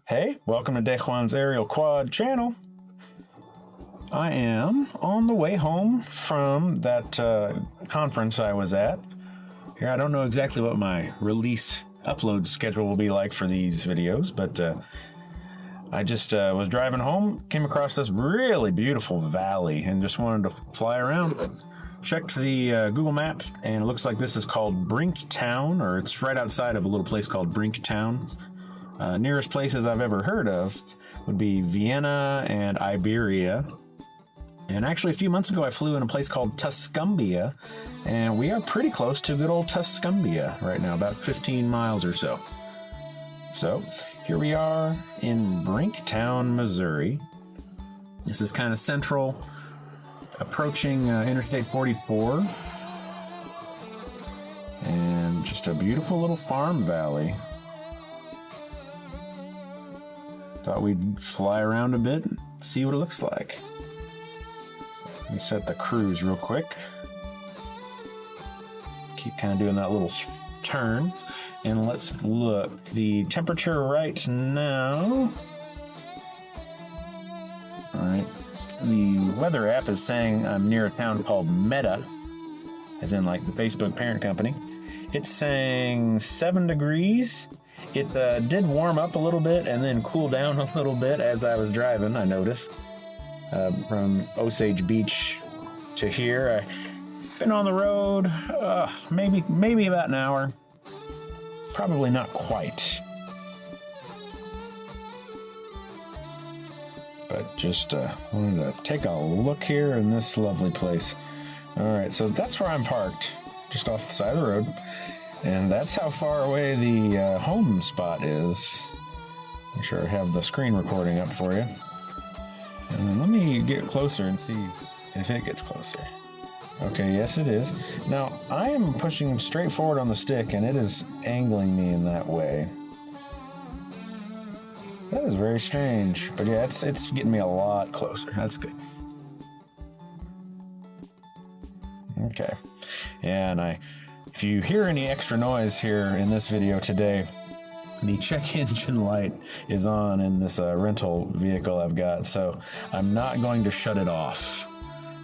Hey, welcome to Dejuan's Aerial Quad channel. I am on the way home from that conference I was at. Here, I don't know exactly what my release upload schedule will be like for these videos, but I just was driving home, came across this really beautiful valley, and just wanted to fly around. Checked the Google map, and it looks like this is called Brinktown, or it's right outside of a little place called Brinktown. Nearest places I've ever heard of would be Vienna and Iberia. And actually, a few months ago, I flew in a place called Tuscumbia, and we are pretty close to good old Tuscumbia right now, about 15 miles or so. So, here we are in Brinktown, Missouri. This is kind of central, approaching Interstate 44. And just a beautiful little farm valley. Thought we'd fly around a bit and see what it looks like. Let me set the cruise real quick. Keep kind of doing that little turn. And let's look. The temperature right now. Alright. The weather app is saying I'm near a town called Meta, as in like the Facebook parent company. It's saying 7 degrees. It did warm up a little bit and then cool down a little bit as I was driving, I noticed. From Osage Beach to here. I've been on the road maybe about an hour. Probably not quite. But just wanted to take a look here in this lovely place. Alright, so that's where I'm parked, just off the side of the road. And that's how far away the home spot is. Make sure I have the screen recording up for you. And then let me get closer and see if it gets closer. Okay, yes it is. Now, I am pushing straight forward on the stick, and it is angling me in that way. That is very strange. But yeah, it's getting me a lot closer. That's good. Okay. And if you hear any extra noise here in this video today, the check engine light is on in this rental vehicle I've got, so I'm not going to shut it off,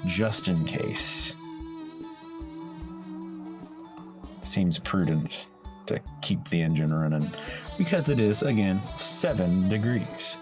just in case. Seems prudent to keep the engine running, because it is, again, 7 degrees.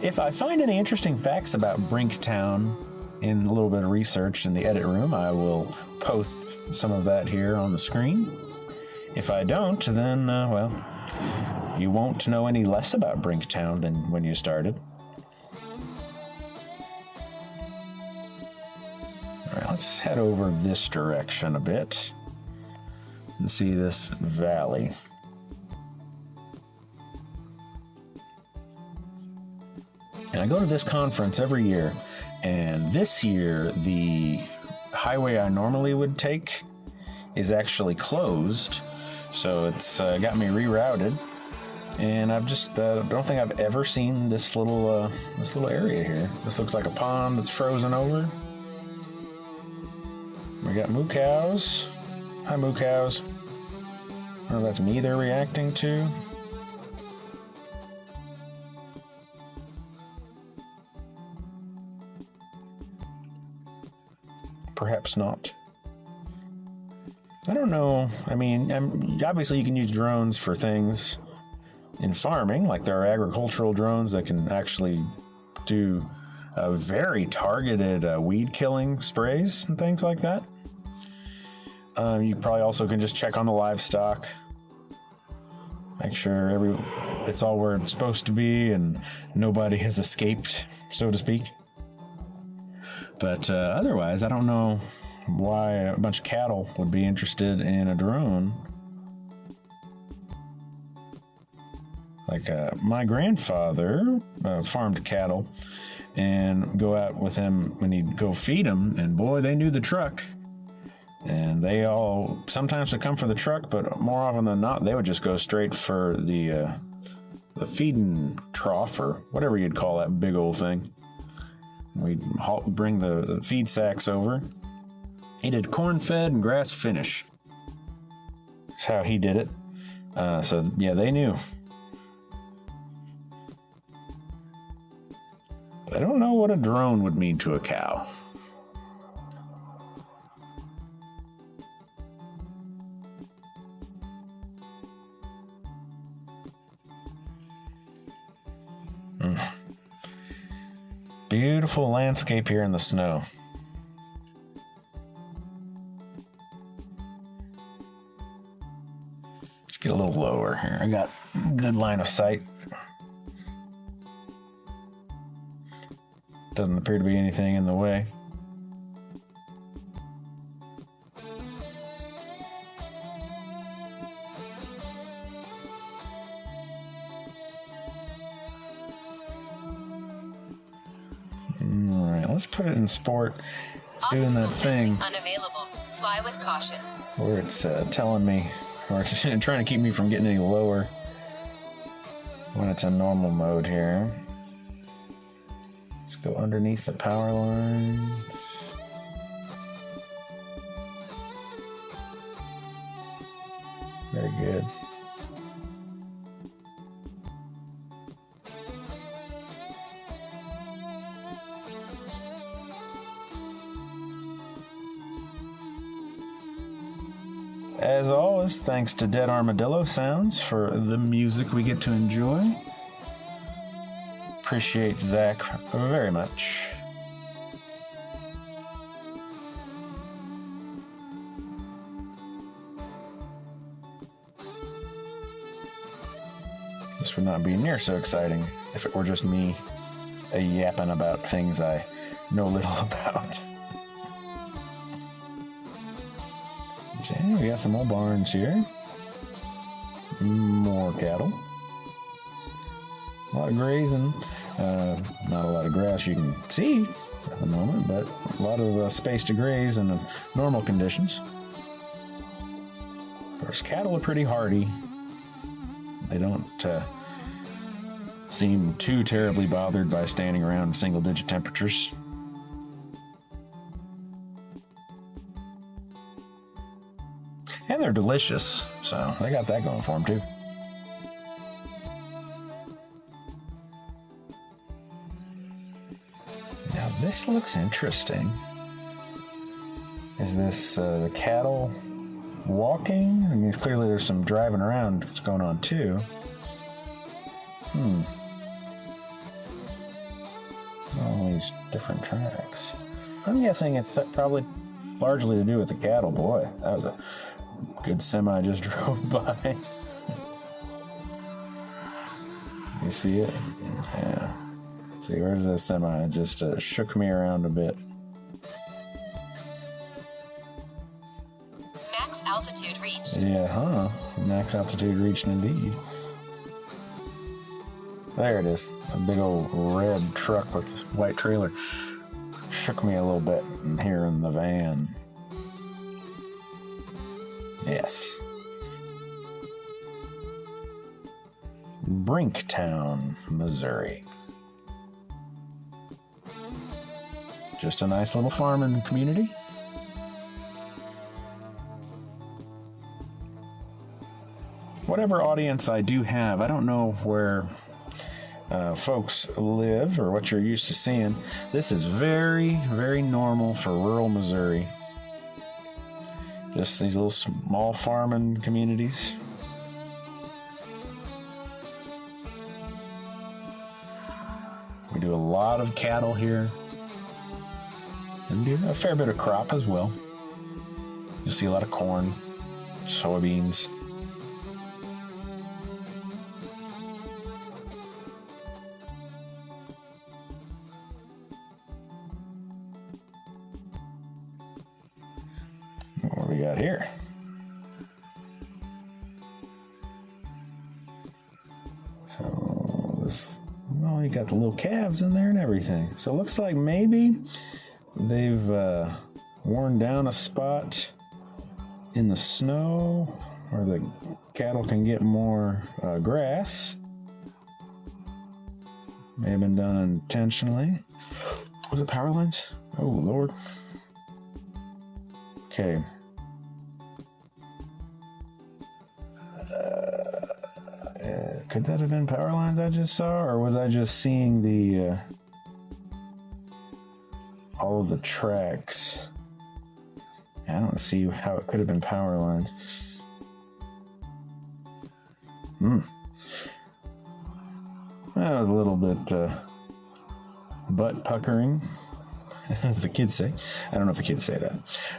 If I find any interesting facts about Brinktown in a little bit of research in the edit room, I will post some of that here on the screen. If I don't, then, well, you won't know any less about Brinktown than when you started. Alright, let's head over this direction a bit and see this valley. And I go to this conference every year, and this year the highway I normally would take is actually closed, so it's got me rerouted, and I've just don't think I've ever seen this little area here. This looks like a pond that's frozen over. We got moo cows. Hi, moo cows. I don't know if that's me they're reacting to. Perhaps not. I don't know. I mean, obviously you can use drones for things in farming, like there are agricultural drones that can actually do very targeted weed killing sprays and things like that. You probably also can just check on the livestock, make sure it's all where it's supposed to be and nobody has escaped, so to speak. But otherwise, I don't know why a bunch of cattle would be interested in a drone. Like my grandfather farmed cattle, and go out with him when he'd go feed them, and boy, they knew the truck. And they all sometimes would come for the truck, but more often than not, they would just go straight for the feeding trough, or whatever you'd call that big old thing. We'd bring the feed sacks over. He did corn fed and grass finish. That's how he did it. So yeah, they knew. But I don't know what a drone would mean to a cow. Beautiful landscape here in the snow. Let's get a little lower here. I got a good line of sight. Doesn't appear to be anything in the way. Alright, let's put it in sport. It's doing that thing unavailable. Fly with caution. Where it's telling me, or it's trying to keep me from getting any lower when it's in normal mode here. Let's go underneath the power lines. Very good. As always, thanks to Dead Armadillo Sounds for the music we get to enjoy. Appreciate Zach very much. This would not be near so exciting if it were just me yapping about things I know little about. Okay, we got some more barns here. More cattle. A lot of grazing. Not a lot of grass you can see at the moment, but a lot of space to graze in normal conditions. Of course, cattle are pretty hardy. They don't seem too terribly bothered by standing around in single-digit temperatures. And they're delicious, so they got that going for them too. Now this looks interesting. Is this the cattle walking? I mean, clearly there's some driving around that's going on too. All these different tracks. I'm guessing it's probably largely to do with the cattle. Boy, that was a good semi just drove by. You see it? Yeah. See, where's that semi? It just shook me around a bit. Max altitude reached. Yeah, huh? Max altitude reached indeed. There it is. A big old red truck with white trailer. Shook me a little bit here in the van. Yes. Brinktown, Missouri. Just a nice little farming community. Whatever audience I do have, I don't know where folks live or what you're used to seeing. This is very, very normal for rural Missouri. Just these little small farming communities. We do a lot of cattle here. And do a fair bit of crop as well. You'll see a lot of corn, soybeans. What do we got here? So Oh, you got the little calves in there and everything. So it looks like maybe they've worn down a spot in the snow where the cattle can get more grass. May have been done intentionally. Was it power lines? Oh, Lord. Okay. Could that have been power lines I just saw? Or was I just seeing the all of the tracks? I don't see how it could have been power lines. That was a little bit butt puckering, as the kids say. I don't know if the kids say that.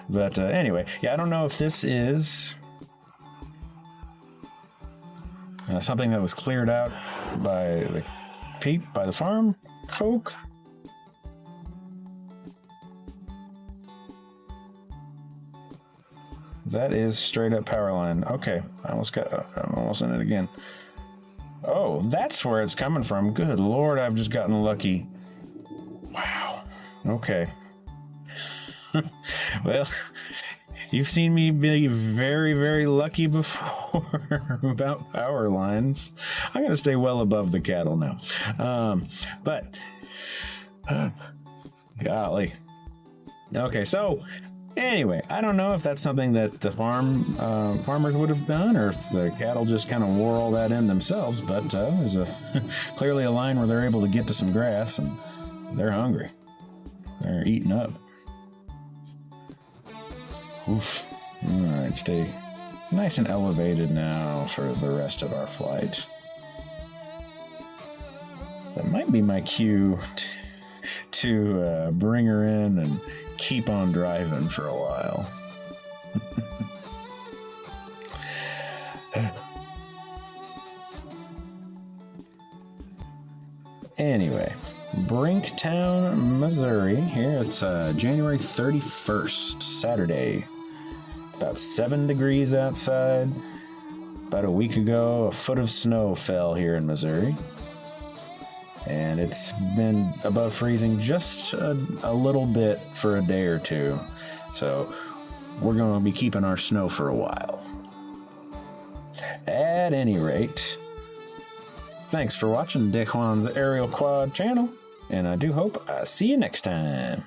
But anyway, yeah, I don't know if this is something that was cleared out by the farm folk. That is straight up power line. Okay, I'm almost in it again. Oh, that's where it's coming from. Good Lord, I've just gotten lucky. Wow. Okay. Well, you've seen me be very, very lucky before about power lines. I'm going to stay well above the cattle now. Golly. Okay, so anyway, I don't know if that's something that the farmers would have done, or if the cattle just kind of wore all that in themselves. But there's clearly a line where they're able to get to some grass, and they're hungry. They're eating up. Oof. All right, stay nice and elevated now for the rest of our flight. That might be my cue to bring her in and keep on driving for a while. Anyway, Brinktown, Missouri. Here it's January 31st, Saturday. About 7 degrees outside. About a week ago, a foot of snow fell here in Missouri. And it's been above freezing just a little bit for a day or two. So we're going to be keeping our snow for a while. At any rate, thanks for watching Dick Juan's Aerial Quad channel. And I do hope I see you next time.